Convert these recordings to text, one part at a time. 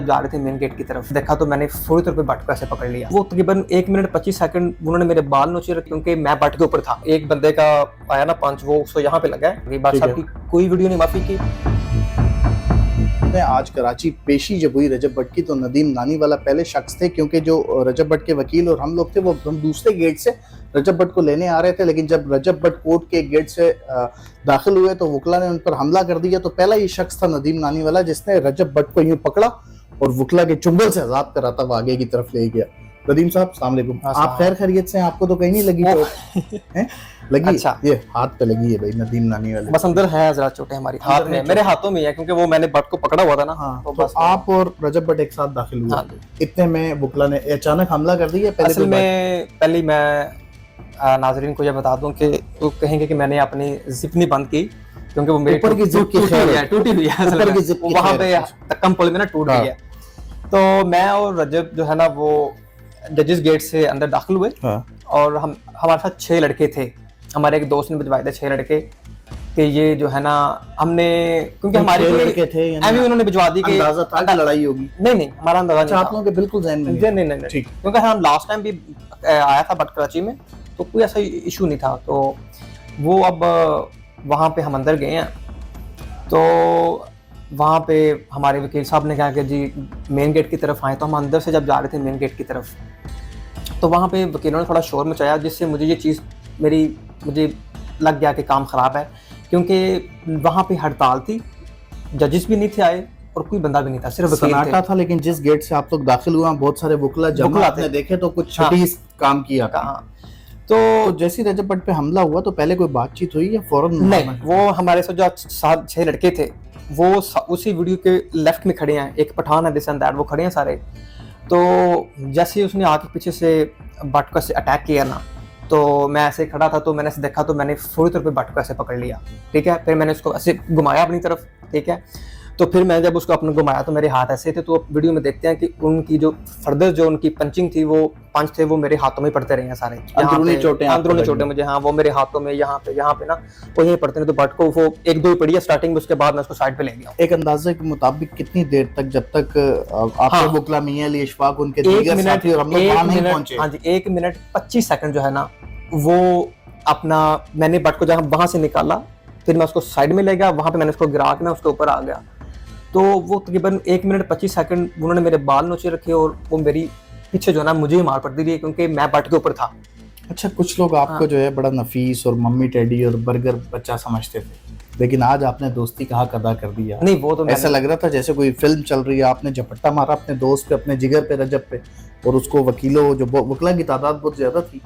जा रहे थे मेन गेट की तरफ, देखा तो मैंने फौरी तौर पे बट को ऐसे पकड़ लिया। वो तकरीबन 1 मिनट 25 सेकंड उन्होंने मेरे बाल नोचे रखे, क्योंकि मैं बट के ऊपर था। एक बंदे का आया ना पंच, वो उसको यहाँ पे लगा है। बात साहब की कोई वीडियो नहीं माफी की। आज कराची पेशी जब हुई रजब भट्ट की, तो नदीम नानीवाला पहले शख्स थे, क्योंकि जो रजब भट्ट के वकील और हम लोग थे वो हम दूसरे गेट से रजब भट्ट को लेने आ रहे थे। लेकिन जब रजब भट्ट कोर्ट के गेट से दाखिल हुए तो वकला ने उन पर हमला कर दिया। तो पहला ये शख्स था नदीम नानीवाला, जिसने रजब भट्ट को यूं पकड़ा और वकला के चुंगल से आजाद कराता हुआ आगे की तरफ ले गया। नदीम साहब अस्सलाम वालेकुम, आप खैर खैरियत से? आपको तो कहीं नहीं लगी चोट? लगी? अच्छा, ये हाथ पे लगी है भाई नदीम नानी वाले। बस अंदर है जरा चोटें हमारी हाथ में, मेरे हाथों में है, क्योंकि वो मैंने बट को पकड़ा हुआ था ना। हाँ, तो आप और रजब भट्ट एक साथ दाखिल हुए। इतने में वकला ने अचानक हमला कर दिया। असल में पहले मैं नाजरीन को ये बता दूं कि वो कहेंगे कि मैंने अपनी जिप नहीं बंद की, क्योंकि वो मेरी ऊपर की जिप टूटी हुई है ऊपर की जिप वहां पे तक्कम पुल में ना टूट गई है। तो मैं और रजब जो है ना वो जजेस गेट से अंदर दाखिल हुए। और हम हमारे साथ 6 लड़के थे। हमारे एक दोस्त ने भिजवाए थे 6 लड़के कि ये जो है ना हमने, क्योंकि हमारे लड़के थे अभी उन्होंने भिजवा दी कि अंदाजा था कि लड़ाई होगी। नहीं हमारा अंदाजा नहीं था। आप लोगों के बिल्कुल ज़हन में नहीं ठीक, क्योंकि हम लास्ट टाइम भी आया था बट कराची में, तो कोई ऐसा इशू नहीं था। तो वो अब वहाँ पे हम अंदर गए हैं, तो वहाँ पे हमारे वकील साहब ने कहा कि जी मेन गेट की तरफ आए। तो हम अंदर से जब जा रहे थे मेन गेट की तरफ, तो वहाँ पे वकीलों ने थोड़ा शोर मचाया, जिससे मुझे ये चीज़ मुझे लग गया कि काम ख़राब है, क्योंकि वहाँ पे हड़ताल थी, जजेस भी नहीं थे आए और कोई बंदा भी नहीं था, सिर्फ सन्नाटा था। लेकिन जिस गेट से आप लोग दाखिल हुए बहुत सारे वकला जमा आपने देखे, तो कुछ छठीस काम किया था। तो जैसे रजब भट्ट पे हमला हुआ तो पहले कोई बातचीत हुई या फौरन? नहीं, वो हमारे साथ जो 6 लड़के थे वो उसी वीडियो के लेफ्ट में खड़े हैं। एक पठान है, दिस एंड दैट, वो खड़े हैं सारे। तो जैसे ही उसने आके पीछे से बट को ऐसे अटैक किया ना, तो मैं ऐसे खड़ा था, तो मैंने ऐसे देखा तो मैंने फौरी तौर पे बट को ऐसे पकड़ लिया। ठीक है, फिर मैंने उसको ऐसे घुमाया अपनी तरफ। ठीक है, तो फिर मैं जब उसको अपने घुमाया तो मेरे हाथ ऐसे थे। तो वीडियो में देखते हैं कि उनकी जो फर्दर जो उनकी पंचिंग थी, वो पंच थे, वो मेरे हाथों में पड़ते रहे हैं सारे। अंदरूनी चोटें मुझे, हाँ, वो मेरे हाथों में यहाँ पे ना वो यही पड़ते हैं। तो बट को वो 1-2 ही पड़ी है स्टार्टिंग में, उसके बाद मैं उसको साइड पे ले गया। एक अंदाजे के मुताबिक कितनी देर तक, जब तक आपके वकला मियां अली इशफाक उनके दीगर साथी और हम लोग वहां नहीं पहुंचे? हाँ जी, 1 मिनट 25 सेकंड जो है ना, वो अपना मैंने बट को जहाँ वहां से निकाला, फिर मैं उसको साइड में ले गया, वहां पे मैंने उसको गिरा के मैं उसके ऊपर आ गया। तो वो तकरीबन 1 मिनट 25 सेकंड उन्होंने मेरे बाल नोचे रखे और वो मेरी पीछे जो है ना मुझे ही मार पड़ती रही, क्योंकि मैं बट के ऊपर था। अच्छा, कुछ लोग आपको जो है बड़ा नफीस और मम्मी टेडी और बर्गर बच्चा समझते थे, लेकिन आज आपने दोस्ती का हक अदा कर दिया। नहीं, वो तो ऐसा लग रहा था जैसे कोई फिल्म चल रही है। आपने झपट्टा मारा अपने दोस्त पे, अपने जिगर पे, रजब पे, और उसको वकीलों जो वकला की तादाद बहुत ज्यादा थी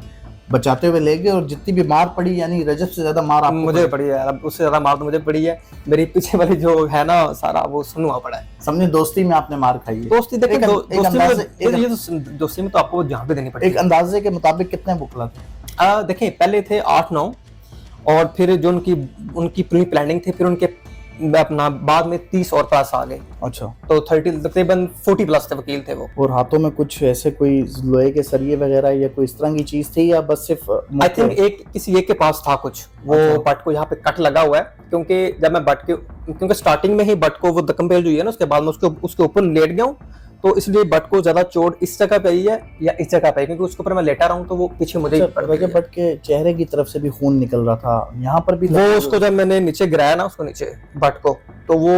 बचाते हुए ले गए। और जितनी भी मार पड़ी, यानी रजब से ज्यादा मार आपको मुझे पड़ी है, अब उससे ज्यादा मार तो मुझे पड़ी है। मेरी पीछे वाली जो है ना सारा वो सुनवा पड़ा है। समझे, दोस्ती में आपने मार खाई है। दोस्ती देखिए, दोस्ती में तो आपको जहाँ पे देनी पड़ेगी। एक अंदाजे के मुताबिक कितने वकला थे? देखिए, पहले थे 8-9, और फिर जो उनकी पूरी प्लानिंग थी, फिर उनके अपना बाद में 30 और प्लस आ गए। अच्छा, तो 30 तकरीबन 40 प्लस थे वकील थे वो। और हाथों में कुछ ऐसे कोई लोहे के सरिये वगैरह या कोई इस तरह की चीज थी, या बस सिर्फ? आई थिंक किसी एक के पास था कुछ, वो बट को यहाँ पे कट लगा हुआ है, क्योंकि जब मैं क्योंकि स्टार्टिंग में ही बट को वो दकम पेल हुई है ना, उसके बाद में उसके ऊपर लेट गया हूँ, तो इसलिए बट को ज्यादा चोट इस जगह पे आई है या इस जगह पे, क्योंकि उसके ऊपर मैं लेटा रहा हूँ, तो वो पीछे मुझे रजब भट्ट के चेहरे की तरफ से भी खून निकल रहा था, यहाँ पर भी वो उसको जब मैंने नीचे गिराया ना, उसको नीचे बट को, तो वो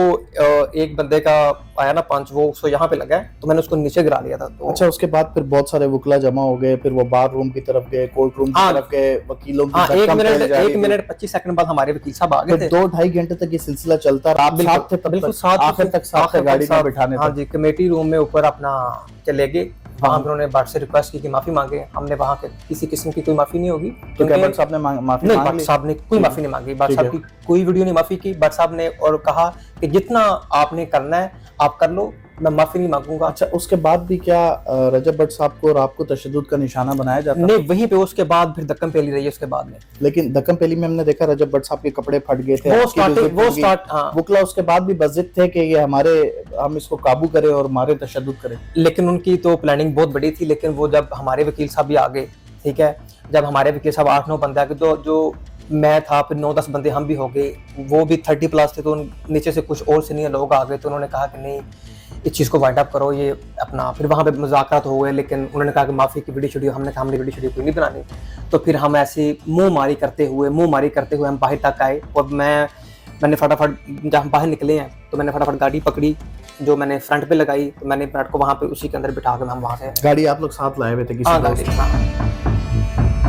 एक बंदे का आया ना पंच, वो उसको यहाँ पे लगा है, तो मैंने उसको नीचे गिरा लिया था। तो अच्छा, उसके बाद फिर बहुत सारे वकला जमा हो गए, फिर वो बार रूम की तरफ गए, कोर्ट रूम की तरफ गए, वकीलों की 1 मिनट 25 सेकंड बाद हमारे वकील साहब आ गए थे। 2-2.5 घंटे तक ये सिलसिला चलता रहा। आप साथ थे? बिल्कुल साथ, आखिर तक साथ गाड़ी में बिठाने। हाँ जी, कमेटी रूम में ऊपर अपना चले गए। वहाँ पर उन्होंने बट से रिक्वेस्ट की कि माफी मांगे। हमने वहाँ के किसी किस्म की कोई माफी नहीं होगी, क्योंकि बट साहब ने माफी नहीं, बट साहब ने कोई माफी नहीं मांगी। बट साहब की कोई वीडियो नहीं माफी की। बट साहब ने और कहा कि जितना आपने करना है आप कर लो, मैं माफी नहीं मांगूंगा। अच्छा, उसके बाद भी क्या रजब भट्ट साहब को और आपको तशद्दुद का निशाना बनाया जाता? नहीं, वहीं पे उसके बाद फिर दक्कम पेली रही है उसके बाद में। लेकिन दक्कम पेली में हमने देखा रजब भट्ट साहब के कपड़े फट गए थे, वकला उसके बाद भी बज़िद थे कि ये हम इसको काबू करें और हमारे तशद्दुद करें। लेकिन उनकी तो प्लानिंग बहुत बड़ी थी। लेकिन वो जब हमारे वकील साहब भी आ गए, ठीक है, जब हमारे वकील साहब 8-9 बंदे आ गए, तो जो मैं था, फिर 9-10 बंदे हम भी हो गए, वो भी 30 प्लस थे, तो नीचे से कुछ और सीनियर लोग आ गए, तो उन्होंने कहा कि नहीं, इस चीज़ को वाइंड अप करो, ये अपना फिर वहाँ पे मुज़ाकरात हो गए, लेकिन उन्होंने कहा कि माफ़ी की वीडियो शूडियो, हमने कहा हमने वीडियो शूडियो कोई नहीं बनानी। तो फिर हम ऐसे मुँह मारी करते हुए हम बाहर तक आए, और मैंने फटाफट, जब हम बाहर निकले हैं तो मैंने फटाफट गाड़ी पकड़ी जो मैंने फ्रंट पे लगाई, तो मैंने विराट को वहाँ पे उसी के अंदर बिठा के हम वहाँ से गाड़ी आप लोग साथ लाए हुए थे किसी हाँ दोस्त? गाड़ी हाँ